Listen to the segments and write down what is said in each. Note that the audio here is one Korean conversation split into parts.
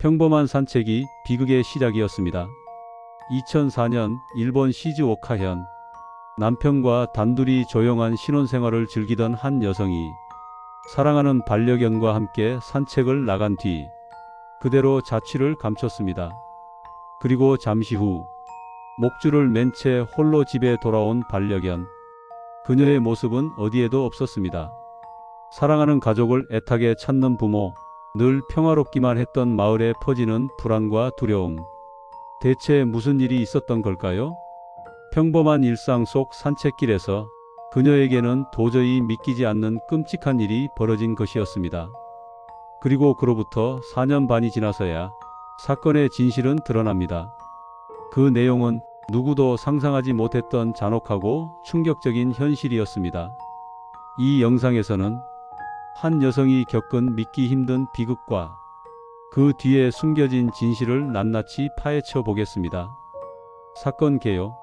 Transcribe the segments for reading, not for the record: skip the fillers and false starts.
평범한 산책이 비극의 시작이었습니다. 2004년 일본 시즈오카현. 남편과 단둘이 조용한 신혼생활을 즐기던 한 여성이 사랑하는 반려견과 함께 산책을 나간 뒤 그대로 자취를 감췄습니다. 그리고 잠시 후 목줄을 맨 채 홀로 집에 돌아온 반려견. 그녀의 모습은 어디에도 없었습니다. 사랑하는 가족을 애타게 찾는 부모, 늘 평화롭기만 했던 마을에 퍼지는 불안과 두려움. 대체 무슨 일이 있었던 걸까요? 평범한 일상 속 산책길에서 그녀에게는 도저히 믿기지 않는 끔찍한 일이 벌어진 것이었습니다. 그리고 그로부터 4년 반이 지나서야 사건의 진실은 드러납니다. 그 내용은 누구도 상상하지 못했던 잔혹하고 충격적인 현실이었습니다. 이 영상에서는 한 여성이 겪은 믿기 힘든 비극과 그 뒤에 숨겨진 진실을 낱낱이 파헤쳐 보겠습니다. 사건 개요.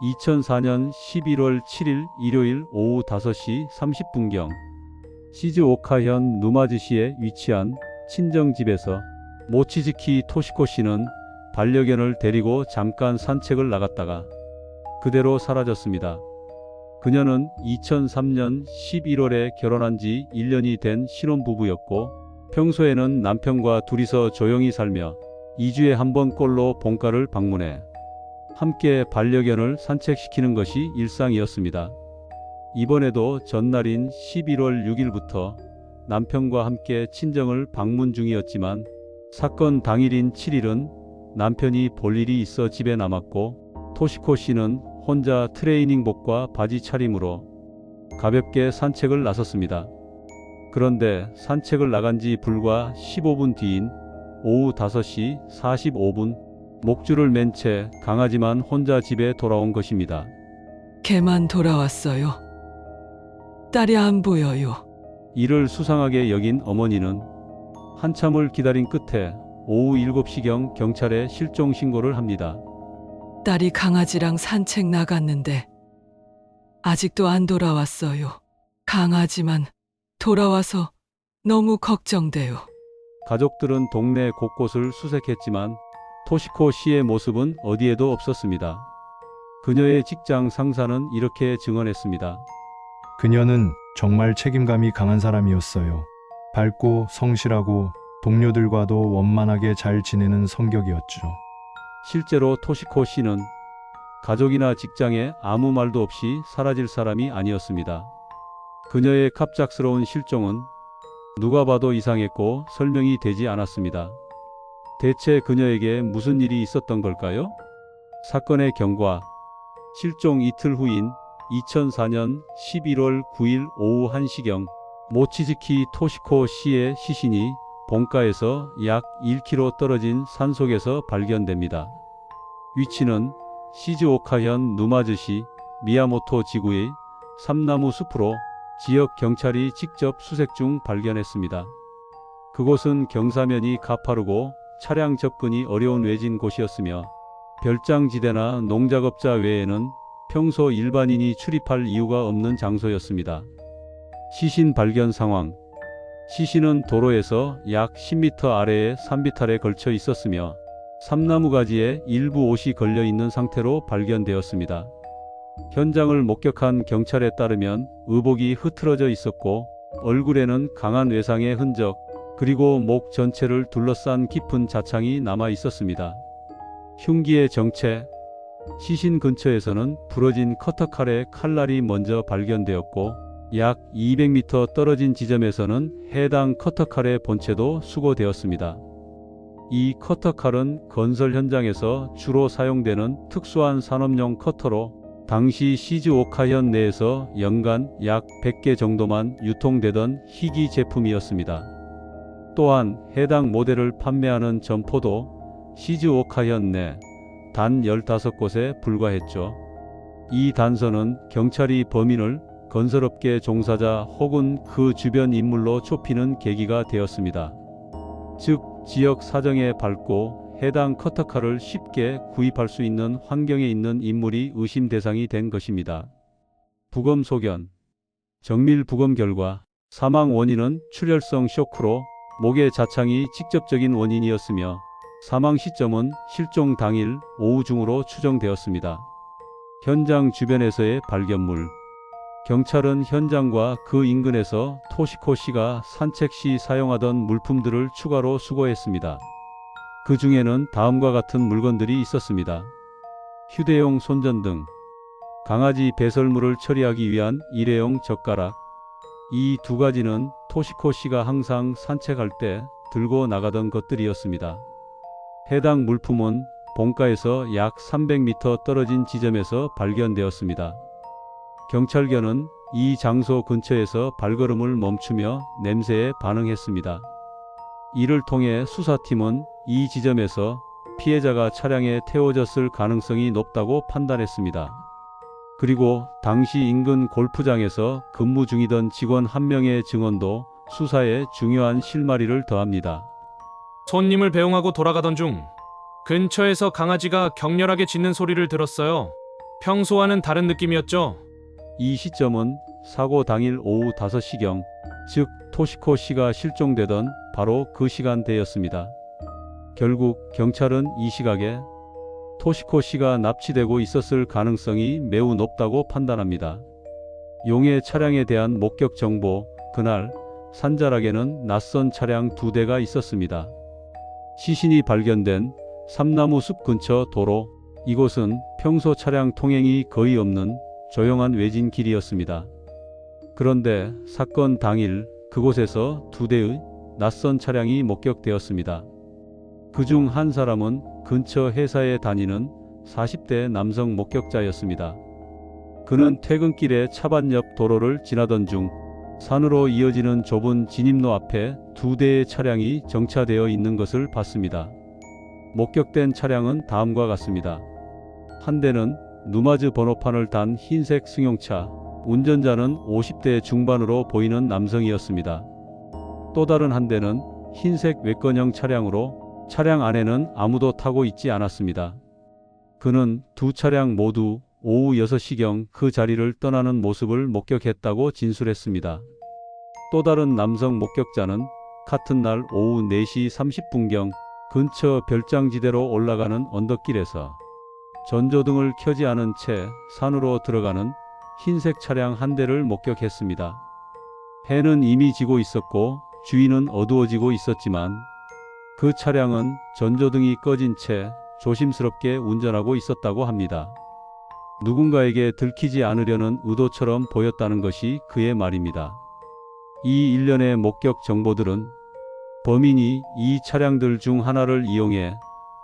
2004년 11월 7일 일요일 오후 5시 30분경 시즈오카현 누마즈시에 위치한 친정집에서 모치즈키 토시코 씨는 반려견을 데리고 잠깐 산책을 나갔다가 그대로 사라졌습니다. 그녀는 2003년 11월에 결혼한 지 1년이 된 신혼부부였고 평소에는 남편과 둘이서 조용히 살며 2주에 한 번꼴로 본가를 방문해 함께 반려견을 산책시키는 것이 일상이었습니다. 이번에도 전날인 11월 6일부터 남편과 함께 친정을 방문 중이었지만 사건 당일인 7일은 남편이 볼 일이 있어 집에 남았고 토시코 씨는 혼자 트레이닝복과 바지 차림으로 가볍게 산책을 나섰습니다. 그런데 산책을 나간 지 불과 15분 뒤인 오후 5시 45분 목줄을 맨 채 강아지만 혼자 집에 돌아온 것입니다. 걔만 돌아왔어요. 딸이 안 보여요. 이를 수상하게 여긴 어머니는 한참을 기다린 끝에 오후 7시경 경찰에 실종 신고를 합니다. 딸이 강아지랑 산책 나갔는데 아직도 안 돌아왔어요. 강아지만 돌아와서 너무 걱정돼요. 가족들은 동네 곳곳을 수색했지만 토시코 씨의 모습은 어디에도 없었습니다. 그녀의 직장 상사는 이렇게 증언했습니다. 그녀는 정말 책임감이 강한 사람이었어요. 밝고 성실하고 동료들과도 원만하게 잘 지내는 성격이었죠. 실제로 토시코 씨는 가족이나 직장에 아무 말도 없이 사라질 사람이 아니었습니다. 그녀의 갑작스러운 실종은 누가 봐도 이상했고 설명이 되지 않았습니다. 대체 그녀에게 무슨 일이 있었던 걸까요? 사건의 경과. 실종 이틀 후인 2004년 11월 9일 오후 1시경 모치즈키 토시코 씨의 시신이 본가에서 약 1km 떨어진 산속에서 발견됩니다. 위치는 시즈오카현 누마즈시 미야모토 지구의 삼나무 숲으로 지역 경찰이 직접 수색 중 발견했습니다. 그곳은 경사면이 가파르고 차량 접근이 어려운 외진 곳이었으며 별장지대나 농작업자 외에는 평소 일반인이 출입할 이유가 없는 장소였습니다. 시신 발견 상황. 시신은 도로에서 약 10m 아래의 산비탈에 걸쳐 있었으며 삼나무 가지에 일부 옷이 걸려 있는 상태로 발견되었습니다. 현장을 목격한 경찰에 따르면 의복이 흐트러져 있었고 얼굴에는 강한 외상의 흔적, 그리고 목 전체를 둘러싼 깊은 자창이 남아 있었습니다. 흉기의 정체. 시신 근처에서는 부러진 커터칼의 칼날이 먼저 발견되었고 약 200m 떨어진 지점에서는 해당 커터칼의 본체도 수거되었습니다. 이 커터칼은 건설 현장에서 주로 사용되는 특수한 산업용 커터로 당시 시즈오카현 내에서 연간 약 100개 정도만 유통되던 희귀 제품이었습니다. 또한 해당 모델을 판매하는 점포도 시즈오카현 내 단 15곳에 불과했죠. 이 단서는 경찰이 범인을 건설업계 종사자 혹은 그 주변 인물로 좁히는 계기가 되었습니다. 즉, 지역 사정에 밝고 해당 커터칼을 쉽게 구입할 수 있는 환경에 있는 인물이 의심 대상이 된 것입니다. 부검 소견. 정밀 부검 결과 사망 원인은 출혈성 쇼크로 목의 자창이 직접적인 원인이었으며 사망 시점은 실종 당일 오후 중으로 추정되었습니다. 현장 주변에서의 발견물. 경찰은 현장과 그 인근에서 토시코 씨가 산책 시 사용하던 물품들을 추가로 수거했습니다. 그 중에는 다음과 같은 물건들이 있었습니다. 휴대용 손전등, 강아지 배설물을 처리하기 위한 일회용 젓가락. 이 두 가지는 토시코 씨가 항상 산책할 때 들고 나가던 것들이었습니다. 해당 물품은 본가에서 약 300m 떨어진 지점에서 발견되었습니다. 경찰견은 이 장소 근처에서 발걸음을 멈추며 냄새에 반응했습니다. 이를 통해 수사팀은 이 지점에서 피해자가 차량에 태워졌을 가능성이 높다고 판단했습니다. 그리고 당시 인근 골프장에서 근무 중이던 직원 한 명의 증언도 수사에 중요한 실마리를 더합니다. 손님을 배웅하고 돌아가던 중 근처에서 강아지가 격렬하게 짖는 소리를 들었어요. 평소와는 다른 느낌이었죠. 이 시점은 사고 당일 오후 5시경, 즉 토시코 씨가 실종되던 바로 그 시간대였습니다. 결국 경찰은 이 시각에 토시코 씨가 납치되고 있었을 가능성이 매우 높다고 판단합니다. 용의 차량에 대한 목격 정보. 그날 산자락에는 낯선 차량 2대가 있었습니다. 시신이 발견된 삼나무숲 근처 도로. 이곳은 평소 차량 통행이 거의 없는 조용한 외진 길이었습니다. 그런데 사건 당일 그곳에서 2대의 낯선 차량이 목격되었습니다. 그중 한 사람은 근처 회사에 다니는 40대 남성 목격자였습니다. 그는 퇴근길에 차밭 옆 도로를 지나던 중 산으로 이어지는 좁은 진입로 앞에 2대의 차량이 정차되어 있는 것을 봤습니다. 목격된 차량은 다음과 같습니다. 한 대는 누마즈 번호판을 단 흰색 승용차, 운전자는 50대 중반으로 보이는 남성이었습니다. 또 다른 한 대는 흰색 외건형 차량으로 차량 안에는 아무도 타고 있지 않았습니다. 그는 두 차량 모두 오후 6시경 그 자리를 떠나는 모습을 목격했다고 진술했습니다. 또 다른 남성 목격자는 같은 날 오후 4시 30분경 근처 별장지대로 올라가는 언덕길에서 전조등을 켜지 않은 채 산으로 들어가는 흰색 차량 한 대를 목격했습니다. 해는 이미 지고 있었고 주위는 어두워지고 있었지만 그 차량은 전조등이 꺼진 채 조심스럽게 운전하고 있었다고 합니다. 누군가에게 들키지 않으려는 의도처럼 보였다는 것이 그의 말입니다. 이 일련의 목격 정보들은 범인이 이 차량들 중 하나를 이용해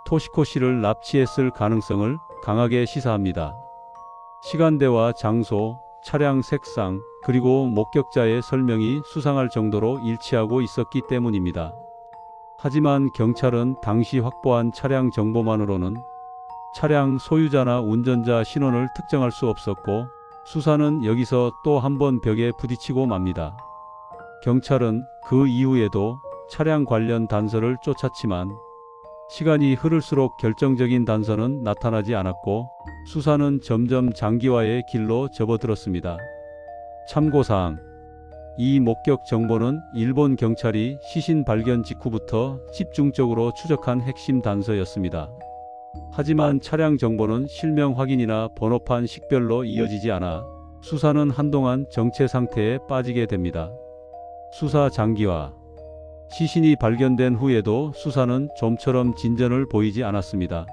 토시코 씨를 납치했을 가능성을 강하게 시사합니다. 시간대와 장소, 차량 색상, 그리고 목격자의 설명이 수상할 정도로 일치하고 있었기 때문입니다. 하지만 경찰은 당시 확보한 차량 정보만으로는 차량 소유자나 운전자 신원을 특정할 수 없었고 수사는 여기서 또 한 번 벽에 부딪히고 맙니다. 경찰은 그 이후에도 차량 관련 단서를 쫓았지만 시간이 흐를수록 결정적인 단서는 나타나지 않았고 수사는 점점 장기화의 길로 접어들었습니다. 참고사항. 이 목격 정보는 일본 경찰이 시신 발견 직후부터 집중적으로 추적한 핵심 단서였습니다. 하지만 차량 정보는 실명 확인이나 번호판 식별로 이어지지 않아 수사는 한동안 정체 상태에 빠지게 됩니다. 수사 장기화. 시신이 발견된 후에도 수사는 좀처럼 진전을 보이지 않았습니다.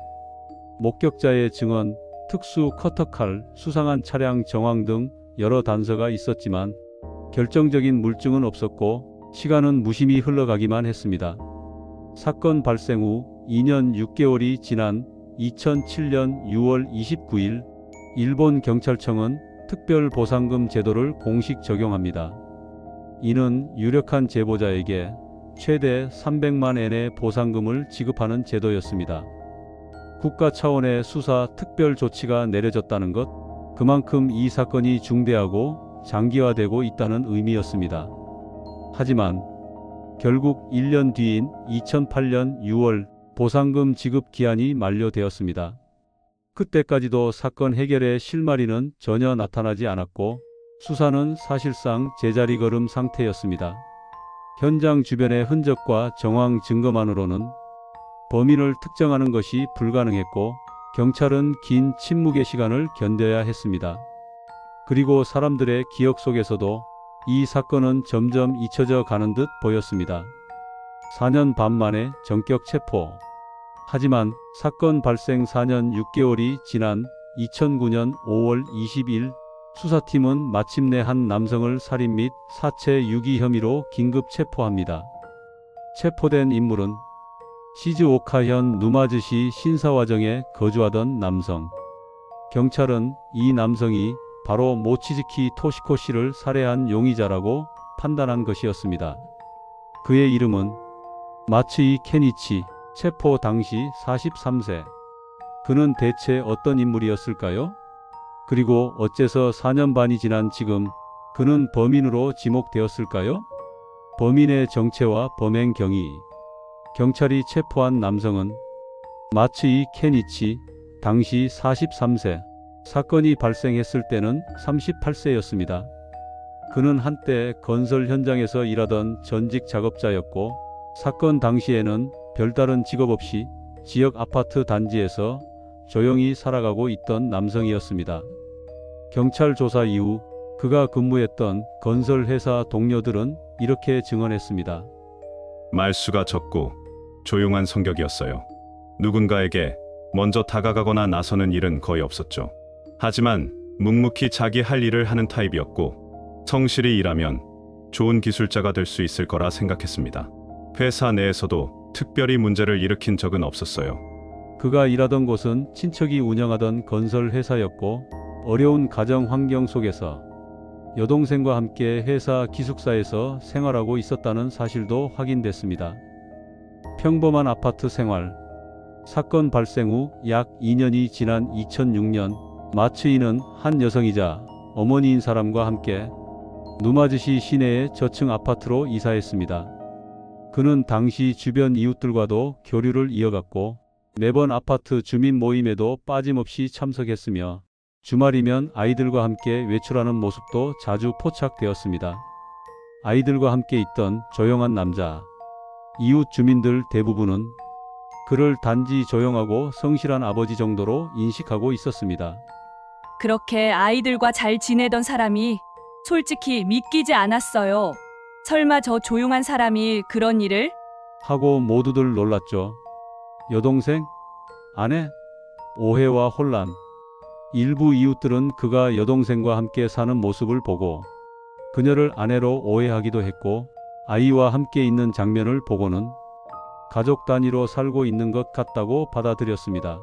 목격자의 증언, 특수 커터칼, 수상한 차량 정황 등 여러 단서가 있었지만 결정적인 물증은 없었고 시간은 무심히 흘러가기만 했습니다. 사건 발생 후 2년 6개월이 지난 2007년 6월 29일 일본 경찰청은 특별보상금 제도를 공식 적용합니다. 이는 유력한 제보자에게 최대 300만 엔의 보상금을 지급하는 제도였습니다. 국가 차원의 수사 특별 조치가 내려졌다는 것, 그만큼 이 사건이 중대하고 장기화되고 있다는 의미였습니다. 하지만 결국 1년 뒤인 2008년 6월 보상금 지급 기한이 만료되었습니다. 그때까지도 사건 해결의 실마리는 전혀 나타나지 않았고 수사는 사실상 제자리 걸음 상태였습니다. 현장 주변의 흔적과 정황 증거만으로는 범인을 특정하는 것이 불가능했고 경찰은 긴 침묵의 시간을 견뎌야 했습니다. 그리고 사람들의 기억 속에서도 이 사건은 점점 잊혀져 가는 듯 보였습니다. 4년 반 만에 전격 체포. 하지만 사건 발생 4년 6개월이 지난 2009년 5월 20일 수사팀은 마침내 한 남성을 살인 및 사체 유기 혐의로 긴급 체포합니다. 체포된 인물은 시즈오카현 누마즈시 신사와정에 거주하던 남성. 경찰은 이 남성이 바로 모치즈키 토시코 씨를 살해한 용의자라고 판단한 것이었습니다. 그의 이름은 마츠이 케니치, 체포 당시 43세. 그는 대체 어떤 인물이었을까요? 그리고 어째서 4년 반이 지난 지금 그는 범인으로 지목되었을까요? 범인의 정체와 범행 경위. 경찰이 체포한 남성은 마츠이 케니치, 당시 43세. 사건이 발생했을 때는 38세였습니다. 그는 한때 건설 현장에서 일하던 전직 작업자였고 사건 당시에는 별다른 직업 없이 지역 아파트 단지에서 조용히 살아가고 있던 남성이었습니다. 경찰 조사 이후 그가 근무했던 건설 회사 동료들은 이렇게 증언했습니다. 말수가 적고 조용한 성격이었어요. 누군가에게 먼저 다가가거나 나서는 일은 거의 없었죠. 하지만 묵묵히 자기 할 일을 하는 타입이었고 성실히 일하면 좋은 기술자가 될 수 있을 거라 생각했습니다. 회사 내에서도 특별히 문제를 일으킨 적은 없었어요. 그가 일하던 곳은 친척이 운영하던 건설 회사였고 어려운 가정 환경 속에서 여동생과 함께 회사 기숙사에서 생활하고 있었다는 사실도 확인됐습니다. 평범한 아파트 생활. 사건 발생 후 약 2년이 지난 2006년 마츠이는 한 여성이자 어머니인 사람과 함께 누마즈시 시내의 저층 아파트로 이사했습니다. 그는 당시 주변 이웃들과도 교류를 이어갔고 매번 아파트 주민 모임에도 빠짐없이 참석했으며 주말이면 아이들과 함께 외출하는 모습도 자주 포착되었습니다. 아이들과 함께 있던 조용한 남자. 이웃 주민들 대부분은 그를 단지 조용하고 성실한 아버지 정도로 인식하고 있었습니다. 그렇게 아이들과 잘 지내던 사람이 솔직히 믿기지 않았어요. 설마 저 조용한 사람이 그런 일을? 하고 모두들 놀랐죠. 여동생? 아내? 오해와 혼란. 일부 이웃들은 그가 여동생과 함께 사는 모습을 보고 그녀를 아내로 오해하기도 했고 아이와 함께 있는 장면을 보고는 가족 단위로 살고 있는 것 같다고 받아들였습니다.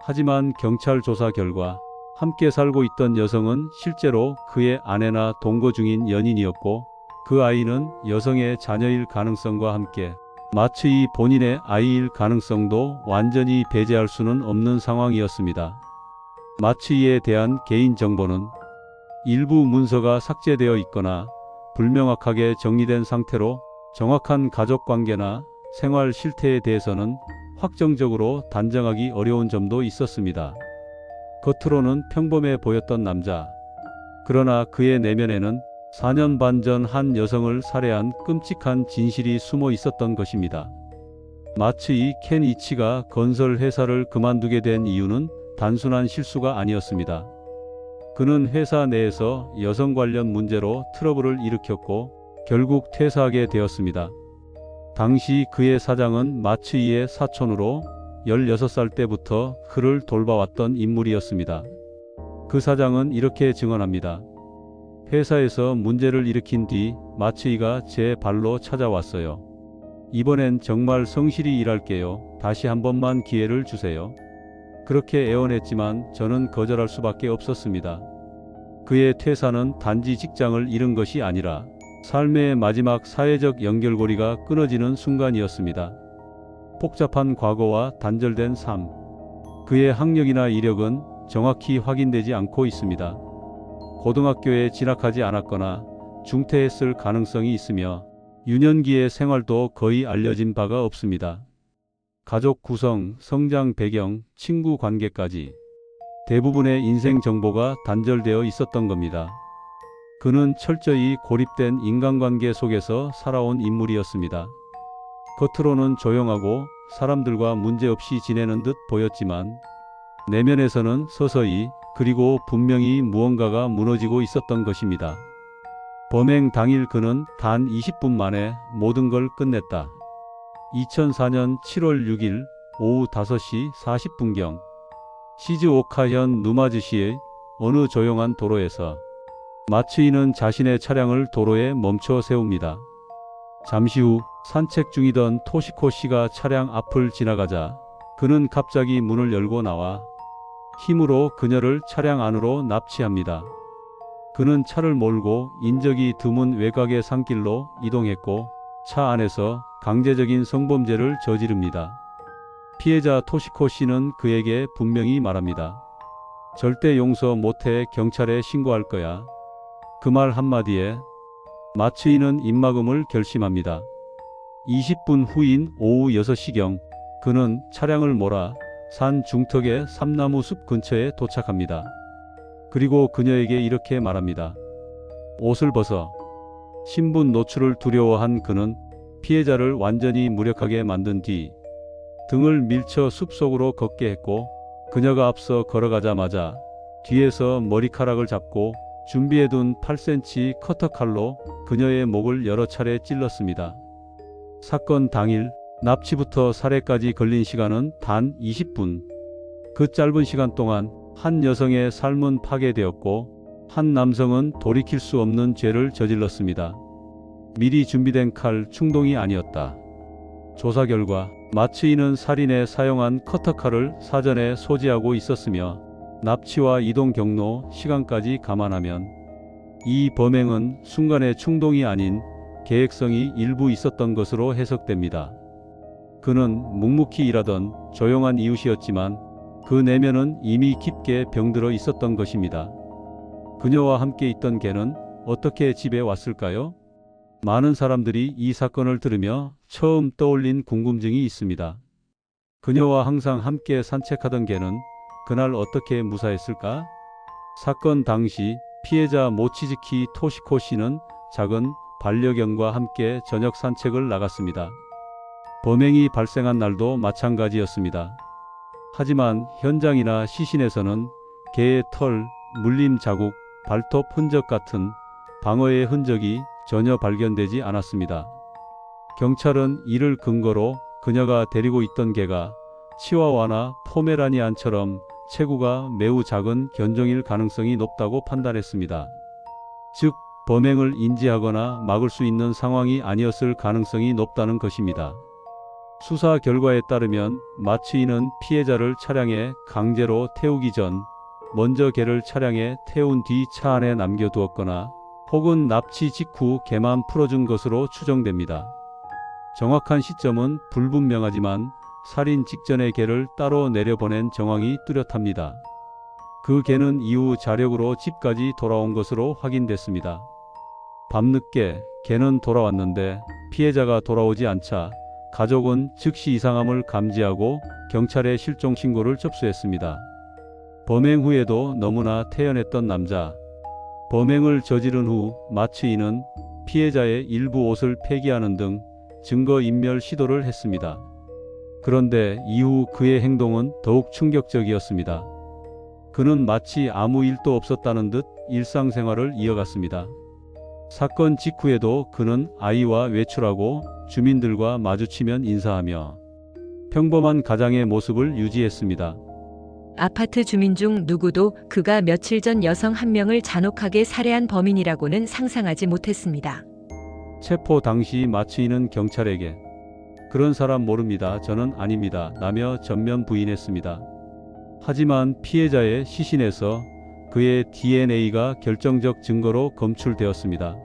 하지만 경찰 조사 결과 함께 살고 있던 여성은 실제로 그의 아내나 동거 중인 연인이었고 그 아이는 여성의 자녀일 가능성과 함께 마츠이 본인의 아이일 가능성도 완전히 배제할 수는 없는 상황이었습니다. 마츠이에 대한 개인 정보는 일부 문서가 삭제되어 있거나 불명확하게 정리된 상태로 정확한 가족 관계나 생활 실태에 대해서는 확정적으로 단정하기 어려운 점도 있었습니다. 겉으로는 평범해 보였던 남자. 그러나 그의 내면에는 4년 반 전 한 여성을 살해한 끔찍한 진실이 숨어 있었던 것입니다. 마츠이 켄이치가 건설 회사를 그만두게 된 이유는 단순한 실수가 아니었습니다. 그는 회사 내에서 여성 관련 문제로 트러블을 일으켰고 결국 퇴사하게 되었습니다. 당시 그의 사장은 마츠이의 사촌으로 16살 때부터 그를 돌봐왔던 인물이었습니다. 그 사장은 이렇게 증언합니다. 회사에서 문제를 일으킨 뒤 마츠이가 제 발로 찾아왔어요. 이번엔 정말 성실히 일할게요. 다시 한 번만 기회를 주세요. 그렇게 애원했지만 저는 거절할 수밖에 없었습니다. 그의 퇴사는 단지 직장을 잃은 것이 아니라 삶의 마지막 사회적 연결고리가 끊어지는 순간이었습니다. 복잡한 과거와 단절된 삶. 그의 학력이나 이력은 정확히 확인되지 않고 있습니다. 고등학교에 진학하지 않았거나 중퇴했을 가능성이 있으며 유년기의 생활도 거의 알려진 바가 없습니다. 가족 구성, 성장 배경, 친구 관계까지 대부분의 인생 정보가 단절되어 있었던 겁니다. 그는 철저히 고립된 인간관계 속에서 살아온 인물이었습니다. 겉으로는 조용하고 사람들과 문제없이 지내는 듯 보였지만 내면에서는 서서히 그리고 분명히 무언가가 무너지고 있었던 것입니다. 범행 당일 그는 단 20분 만에 모든 걸 끝냈다. 2004년 7월 6일 오후 5시 40분경 시즈오카현 누마즈시의 어느 조용한 도로에서 마츠이는 자신의 차량을 도로에 멈춰 세웁니다. 잠시 후 산책 중이던 토시코 씨가 차량 앞을 지나가자 그는 갑자기 문을 열고 나와 힘으로 그녀를 차량 안으로 납치합니다. 그는 차를 몰고 인적이 드문 외곽의 산길로 이동했고 차 안에서 강제적인 성범죄를 저지릅니다. 피해자 토시코 씨는 그에게 분명히 말합니다. 절대 용서 못해 경찰에 신고할 거야. 그 말 한마디에 마츠이는 입막음을 결심합니다. 20분 후인 오후 6시경 그는 차량을 몰아 산 중턱의 삼나무 숲 근처에 도착합니다. 그리고 그녀에게 이렇게 말합니다. 옷을 벗어. 신분 노출을 두려워한 그는 피해자를 완전히 무력하게 만든 뒤 등을 밀쳐 숲속으로 걷게 했고 그녀가 앞서 걸어가자마자 뒤에서 머리카락을 잡고 준비해둔 8cm 커터칼로 그녀의 목을 여러 차례 찔렀습니다. 사건 당일 납치부터 살해까지 걸린 시간은 단 20분. 그 짧은 시간 동안 한 여성의 삶은 파괴되었고 한 남성은 돌이킬 수 없는 죄를 저질렀습니다. 미리 준비된 칼 충동이 아니었다. 조사 결과 마츠이는 살인에 사용한 커터칼을 사전에 소지하고 있었으며 납치와 이동 경로, 시간까지 감안하면 이 범행은 순간의 충동이 아닌 계획성이 일부 있었던 것으로 해석됩니다. 그는 묵묵히 일하던 조용한 이웃이었지만 그 내면은 이미 깊게 병들어 있었던 것입니다. 그녀와 함께 있던 개는 어떻게 집에 왔을까요? 많은 사람들이 이 사건을 들으며 처음 떠올린 궁금증이 있습니다. 그녀와 항상 함께 산책하던 개는 그날 어떻게 무사했을까? 사건 당시 피해자 모치즈키 토시코 씨는 작은 반려견과 함께 저녁 산책을 나갔습니다. 범행이 발생한 날도 마찬가지였습니다. 하지만 현장이나 시신에서는 개의 털, 물림 자국, 발톱 흔적 같은 방어의 흔적이 전혀 발견되지 않았습니다. 경찰은 이를 근거로 그녀가 데리고 있던 개가 치와와나 포메라니안처럼 체구가 매우 작은 견종일 가능성이 높다고 판단했습니다. 즉, 범행을 인지하거나 막을 수 있는 상황이 아니었을 가능성이 높다는 것입니다. 수사 결과에 따르면 마츠이는 피해자를 차량에 강제로 태우기 전 먼저 개를 차량에 태운 뒤 차 안에 남겨두었거나 혹은 납치 직후 개만 풀어준 것으로 추정됩니다. 정확한 시점은 불분명하지만 살인 직전에 개를 따로 내려보낸 정황이 뚜렷합니다. 그 개는 이후 자력으로 집까지 돌아온 것으로 확인됐습니다. 밤늦게 개는 돌아왔는데 피해자가 돌아오지 않자 가족은 즉시 이상함을 감지하고 경찰에 실종 신고를 접수했습니다. 범행 후에도 너무나 태연했던 남자. 범행을 저지른 후 마츠이는 피해자의 일부 옷을 폐기하는 등 증거인멸 시도를 했습니다. 그런데 이후 그의 행동은 더욱 충격적이었습니다. 그는 마치 아무 일도 없었다는 듯 일상생활을 이어갔습니다. 사건 직후에도 그는 아이와 외출하고 주민들과 마주치면 인사하며 평범한 가장의 모습을 유지했습니다. 아파트 주민 중 누구도 그가 며칠 전 여성 한 명을 잔혹하게 살해한 범인이라고는 상상하지 못했습니다. 체포 당시 마츠이는 경찰에게 그런 사람 모릅니다. 저는 아닙니다. 라며 전면 부인했습니다. 하지만 피해자의 시신에서 그의 DNA가 결정적 증거로 검출되었습니다.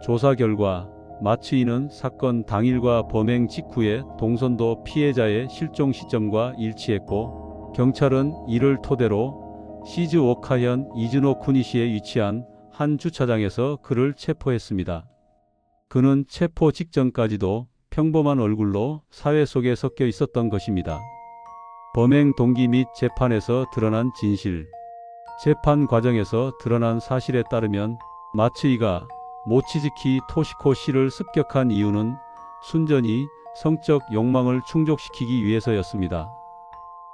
조사 결과 마츠이는 사건 당일과 범행 직후의 동선도 피해자의 실종 시점과 일치했고 경찰은 이를 토대로 시즈오카현 이즈노 쿠니시에 위치한 한 주차장에서 그를 체포했습니다. 그는 체포 직전까지도 평범한 얼굴로 사회 속에 섞여 있었던 것입니다. 범행 동기 및 재판에서 드러난 진실. 재판 과정에서 드러난 사실에 따르면 마츠이가 모치즈키 토시코 씨를 습격한 이유는 순전히 성적 욕망을 충족시키기 위해서였습니다.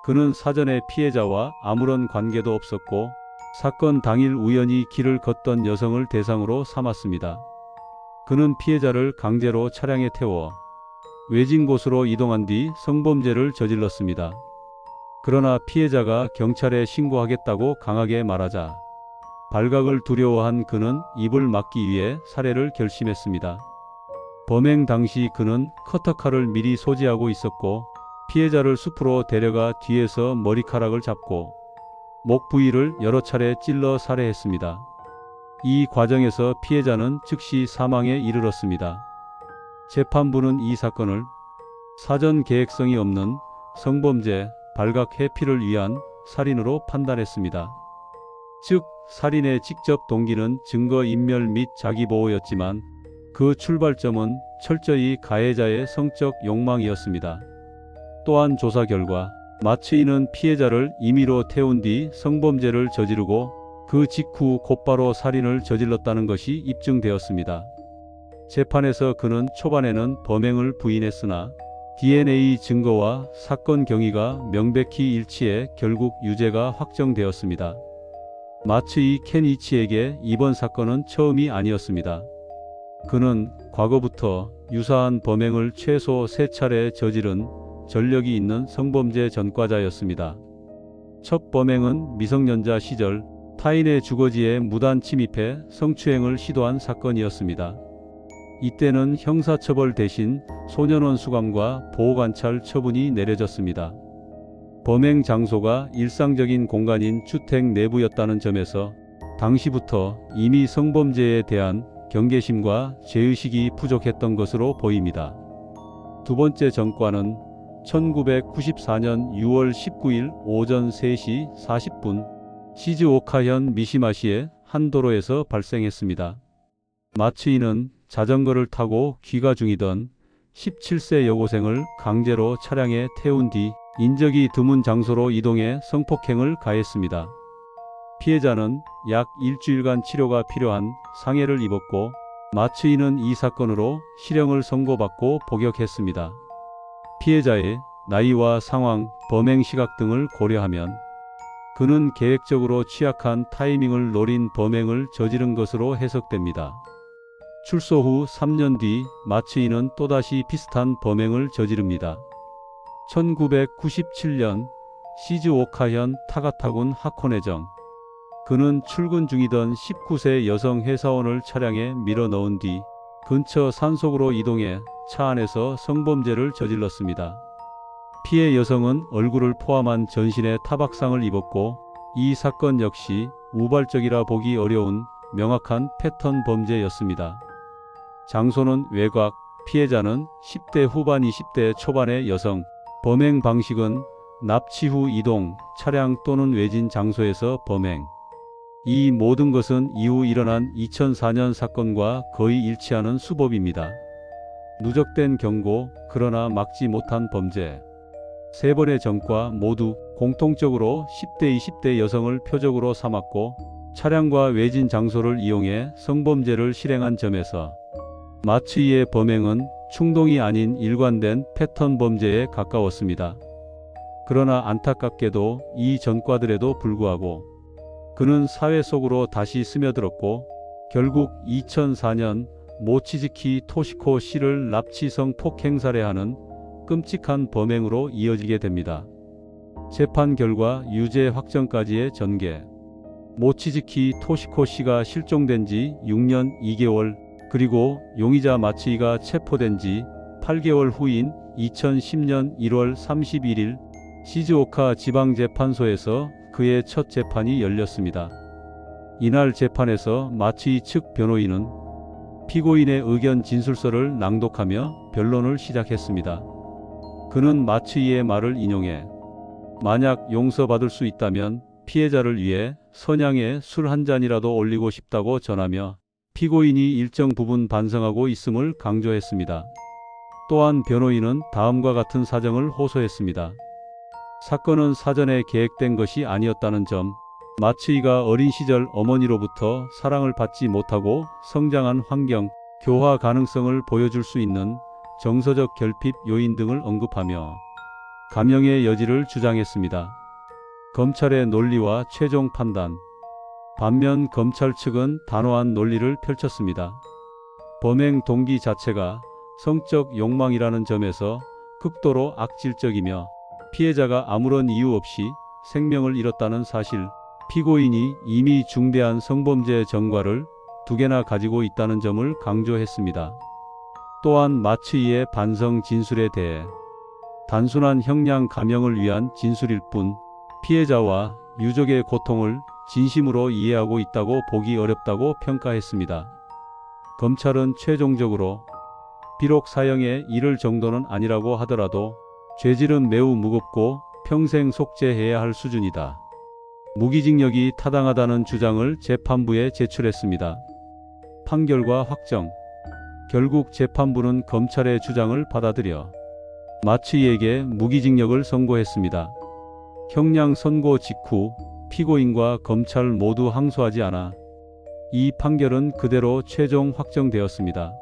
그는 사전에 피해자와 아무런 관계도 없었고 사건 당일 우연히 길을 걷던 여성을 대상으로 삼았습니다. 그는 피해자를 강제로 차량에 태워 외진 곳으로 이동한 뒤 성범죄를 저질렀습니다. 그러나 피해자가 경찰에 신고하겠다고 강하게 말하자 발각을 두려워한 그는 입을 막기 위해 살해를 결심했습니다. 범행 당시 그는 커터칼을 미리 소지하고 있었고 피해자를 숲으로 데려가 뒤에서 머리카락을 잡고 목 부위를 여러 차례 찔러 살해했습니다. 이 과정에서 피해자는 즉시 사망에 이르렀습니다. 재판부는 이 사건을 사전 계획성이 없는 성범죄 발각 회피를 위한 살인으로 판단했습니다. 즉, 살인의 직접 동기는 증거인멸 및 자기보호였지만 그 출발점은 철저히 가해자의 성적 욕망이었습니다. 또한 조사 결과 마츠이는 피해자를 임의로 태운 뒤 성범죄를 저지르고 그 직후 곧바로 살인을 저질렀다는 것이 입증되었습니다. 재판에서 그는 초반에는 범행을 부인했으나 DNA 증거와 사건 경위가 명백히 일치해 결국 유죄가 확정되었습니다. 마츠이 켄이치에게 이번 사건은 처음이 아니었습니다. 그는 과거부터 유사한 범행을 최소 3차례 저지른 전력이 있는 성범죄 전과자였습니다. 첫 범행은 미성년자 시절 타인의 주거지에 무단 침입해 성추행을 시도한 사건이었습니다. 이때는 형사처벌 대신 소년원 수감과 보호관찰 처분이 내려졌습니다. 범행 장소가 일상적인 공간인 주택 내부였다는 점에서 당시부터 이미 성범죄에 대한 경계심과 죄의식이 부족했던 것으로 보입니다. 두 번째 전과는 1994년 6월 19일 오전 3시 40분 시즈오카현 미시마시의 한 도로에서 발생했습니다. 마츠이는 자전거를 타고 귀가 중이던 17세 여고생을 강제로 차량에 태운 뒤 인적이 드문 장소로 이동해 성폭행을 가했습니다. 피해자는 약 일주일간 치료가 필요한 상해를 입었고 마츠이는 이 사건으로 실형을 선고받고 복역했습니다. 피해자의 나이와 상황, 범행 시각 등을 고려하면 그는 계획적으로 취약한 타이밍을 노린 범행을 저지른 것으로 해석됩니다. 출소 후 3년 뒤 마츠이는 또다시 비슷한 범행을 저지릅니다. 1997년 시즈오카현 타가타군 하코네정. 그는 출근 중이던 19세 여성 회사원을 차량에 밀어 넣은 뒤 근처 산속으로 이동해 차 안에서 성범죄를 저질렀습니다. 피해 여성은 얼굴을 포함한 전신에 타박상을 입었고 이 사건 역시 우발적이라 보기 어려운 명확한 패턴 범죄였습니다. 장소는 외곽, 피해자는 10대 후반 20대 초반의 여성, 범행 방식은 납치 후 이동, 차량 또는 외진 장소에서 범행. 이 모든 것은 이후 일어난 2004년 사건과 거의 일치하는 수법입니다. 누적된 경고, 그러나 막지 못한 범죄. 세 번의 전과 모두 공통적으로 10대 20대 여성을 표적으로 삼았고 차량과 외진 장소를 이용해 성범죄를 실행한 점에서 마츠이의 범행은 충동이 아닌 일관된 패턴 범죄에 가까웠습니다. 그러나 안타깝게도 이 전과들에도 불구하고 그는 사회 속으로 다시 스며들었고 결국 2004년 모치즈키 토시코 씨를 납치 성폭행 살해하는 끔찍한 범행으로 이어지게 됩니다. 재판 결과 유죄 확정까지의 전개. 모치즈키 토시코 씨가 실종된 지 6년 2개월 그리고 용의자 마츠이가 체포된 지 8개월 후인 2010년 1월 31일 시즈오카 지방재판소에서 그의 첫 재판이 열렸습니다. 이날 재판에서 마츠이 측 변호인은 피고인의 의견 진술서를 낭독하며 변론을 시작했습니다. 그는 마츠이의 말을 인용해 만약 용서받을 수 있다면 피해자를 위해 선양에 술 한 잔이라도 올리고 싶다고 전하며 피고인이 일정 부분 반성하고 있음을 강조했습니다. 또한 변호인은 다음과 같은 사정을 호소했습니다. 사건은 사전에 계획된 것이 아니었다는 점, 마츠이가 어린 시절 어머니로부터 사랑을 받지 못하고 성장한 환경, 교화 가능성을 보여줄 수 있는 정서적 결핍 요인 등을 언급하며 감형의 여지를 주장했습니다. 검찰의 논리와 최종 판단. 반면 검찰 측은 단호한 논리를 펼쳤습니다. 범행 동기 자체가 성적 욕망이라는 점에서 극도로 악질적이며 피해자가 아무런 이유 없이 생명을 잃었다는 사실, 피고인이 이미 중대한 성범죄 전과를 2개나 가지고 있다는 점을 강조했습니다. 또한 마츠이의 반성 진술에 대해 단순한 형량 감형을 위한 진술일 뿐 피해자와 유족의 고통을 진심으로 이해하고 있다고 보기 어렵다고 평가했습니다. 검찰은 최종적으로 비록 사형에 이를 정도는 아니라고 하더라도 죄질은 매우 무겁고 평생 속죄해야 할 수준이다. 무기징역이 타당하다는 주장을 재판부에 제출했습니다. 판결과 확정. 결국 재판부는 검찰의 주장을 받아들여 마츠이에게 무기징역을 선고했습니다. 형량 선고 직후 피고인과 검찰 모두 항소하지 않아 이 판결은 그대로 최종 확정되었습니다.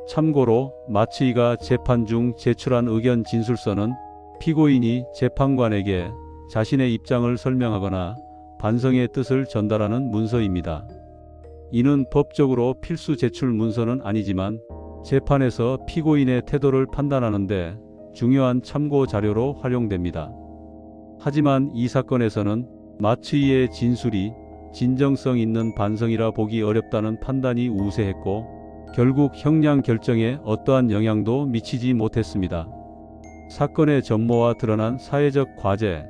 참고로 마츠이가 재판 중 제출한 의견 진술서는 피고인이 재판관에게 자신의 입장을 설명하거나 반성의 뜻을 전달하는 문서입니다. 이는 법적으로 필수 제출 문서는 아니지만 재판에서 피고인의 태도를 판단하는 데 중요한 참고 자료로 활용됩니다. 하지만 이 사건에서는 마츠이의 진술이 진정성 있는 반성이라 보기 어렵다는 판단이 우세했고 결국 형량 결정에 어떠한 영향도 미치지 못했습니다. 사건의 전모와 드러난 사회적 과제.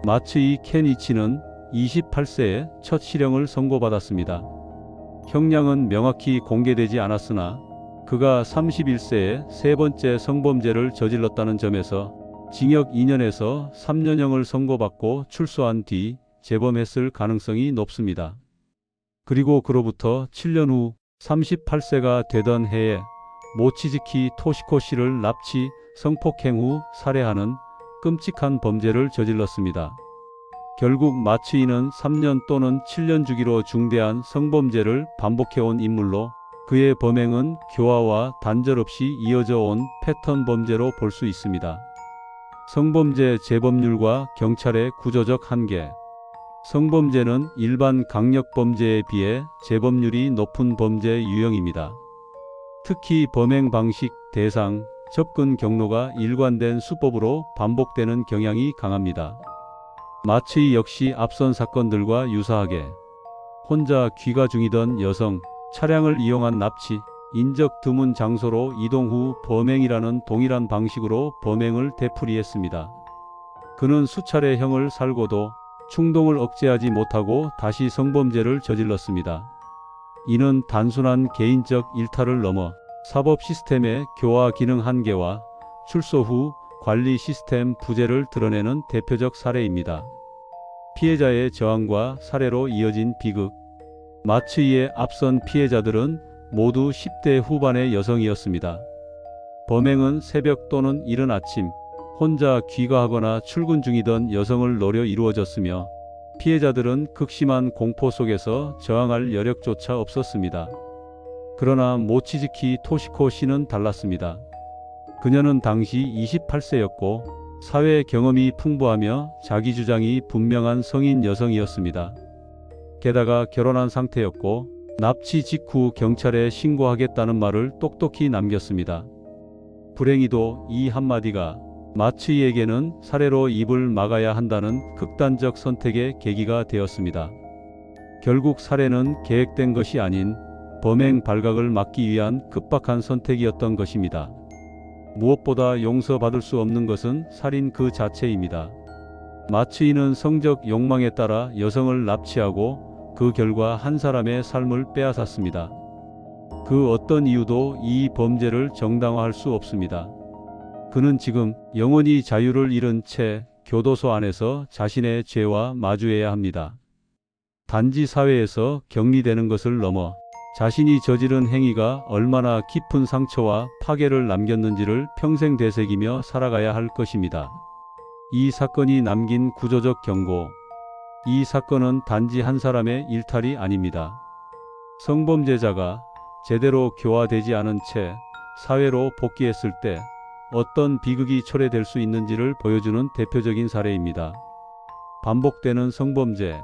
마츠이 켄이치는 28세에 첫 실형을 선고받았습니다. 형량은 명확히 공개되지 않았으나 그가 31세에 세 번째 성범죄를 저질렀다는 점에서 징역 2년에서 3년형을 선고받고 출소한 뒤 재범했을 가능성이 높습니다. 그리고 그로부터 7년 후 38세가 되던 해에 모치즈키 토시코 씨를 납치, 성폭행 후 살해하는 끔찍한 범죄를 저질렀습니다. 결국 마츠이는 3년 또는 7년 주기로 중대한 성범죄를 반복해온 인물로 그의 범행은 교화와 단절 없이 이어져 온 패턴 범죄로 볼 수 있습니다. 성범죄 재범률과 경찰의 구조적 한계. 성범죄는 일반 강력범죄에 비해 재범률이 높은 범죄 유형입니다. 특히 범행 방식, 대상, 접근 경로가 일관된 수법으로 반복되는 경향이 강합니다. 마츠이 역시 앞선 사건들과 유사하게 혼자 귀가 중이던 여성, 차량을 이용한 납치, 인적 드문 장소로 이동 후 범행이라는 동일한 방식으로 범행을 되풀이했습니다. 그는 수차례 형을 살고도 충동을 억제하지 못하고 다시 성범죄를 저질렀습니다. 이는 단순한 개인적 일탈을 넘어 사법 시스템의 교화 기능 한계와 출소 후 관리 시스템 부재를 드러내는 대표적 사례입니다. 피해자의 저항과 살해로 이어진 비극. 마츠이의 앞선 피해자들은 모두 10대 후반의 여성이었습니다. 범행은 새벽 또는 이른 아침, 혼자 귀가하거나 출근 중이던 여성을 노려 이루어졌으며 피해자들은 극심한 공포 속에서 저항할 여력조차 없었습니다. 그러나 모치즈키 토시코 씨는 달랐습니다. 그녀는 당시 28세였고 사회 경험이 풍부하며 자기 주장이 분명한 성인 여성이었습니다. 게다가 결혼한 상태였고 납치 직후 경찰에 신고하겠다는 말을 똑똑히 남겼습니다. 불행히도 이 한마디가 마츠이에게는 살해로 입을 막아야 한다는 극단적 선택의 계기가 되었습니다. 결국 살해는 계획된 것이 아닌 범행 발각을 막기 위한 급박한 선택이었던 것입니다. 무엇보다 용서받을 수 없는 것은 살인 그 자체입니다. 마츠이는 성적 욕망에 따라 여성을 납치하고 그 결과 한 사람의 삶을 빼앗았습니다. 그 어떤 이유도 이 범죄를 정당화할 수 없습니다. 그는 지금 영원히 자유를 잃은 채 교도소 안에서 자신의 죄와 마주해야 합니다. 단지 사회에서 격리되는 것을 넘어 자신이 저지른 행위가 얼마나 깊은 상처와 파괴를 남겼는지를 평생 되새기며 살아가야 할 것입니다. 이 사건이 남긴 구조적 경고. 이 사건은 단지 한 사람의 일탈이 아닙니다. 성범죄자가 제대로 교화되지 않은 채 사회로 복귀했을 때 어떤 비극이 초래될 수 있는지를 보여주는 대표적인 사례입니다. 반복되는 성범죄,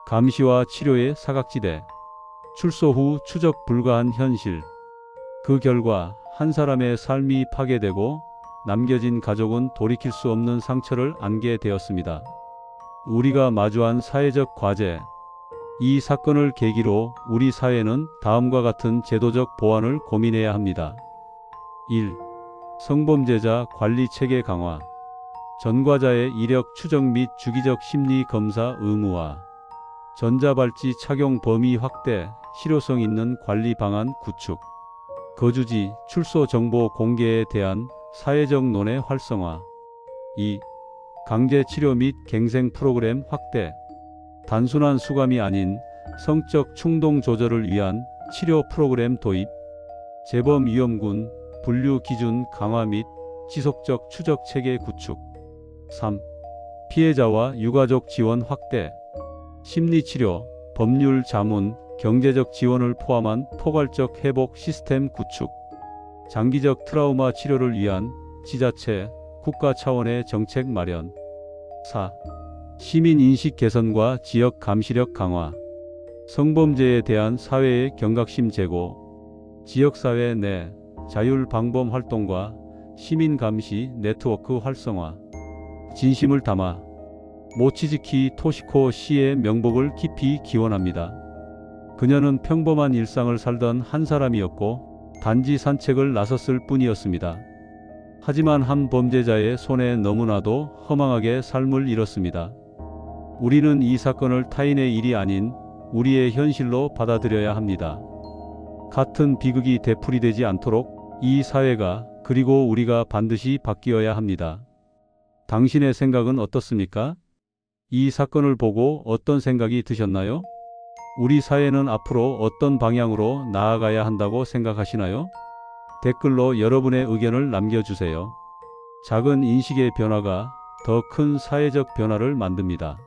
감시와 치료의 사각지대, 출소 후 추적 불가한 현실. 그 결과 한 사람의 삶이 파괴되고 남겨진 가족은 돌이킬 수 없는 상처를 안게 되었습니다. 우리가 마주한 사회적 과제. 이 사건을 계기로 우리 사회는 다음과 같은 제도적 보완을 고민해야 합니다. 1. 성범죄자 관리 체계 강화. 전과자의 이력 추적 및 주기적 심리 검사 의무화. 전자발찌 착용 범위 확대, 실효성 있는 관리 방안 구축. 거주지, 출소 정보 공개에 대한 사회적 논의 활성화. 2. 강제 치료 및 갱생 프로그램 확대. 단순한 수감이 아닌 성적 충동 조절을 위한 치료 프로그램 도입. 재범 위험군, 분류 기준 강화 및 지속적 추적 체계 구축. 3. 피해자와 유가족 지원 확대. 심리치료, 법률 자문, 경제적 지원을 포함한 포괄적 회복 시스템 구축. 장기적 트라우마 치료를 위한 지자체, 국가 차원의 정책 마련. 4. 시민 인식 개선과 지역 감시력 강화. 성범죄에 대한 사회의 경각심 제고. 지역사회 내 자율 방범 활동과 시민 감시 네트워크 활성화. 진심을 담아 모치즈키 토시코 씨의 명복을 깊이 기원합니다. 그녀는 평범한 일상을 살던 한 사람이었고 단지 산책을 나섰을 뿐이었습니다. 하지만 한 범죄자의 손에 너무나도 허망하게 삶을 잃었습니다. 우리는 이 사건을 타인의 일이 아닌 우리의 현실로 받아들여야 합니다. 같은 비극이 되풀이되지 않도록 이 사회가 그리고 우리가 반드시 바뀌어야 합니다. 당신의 생각은 어떻습니까? 이 사건을 보고 어떤 생각이 드셨나요? 우리 사회는 앞으로 어떤 방향으로 나아가야 한다고 생각하시나요? 댓글로 여러분의 의견을 남겨주세요. 작은 인식의 변화가 더 큰 사회적 변화를 만듭니다.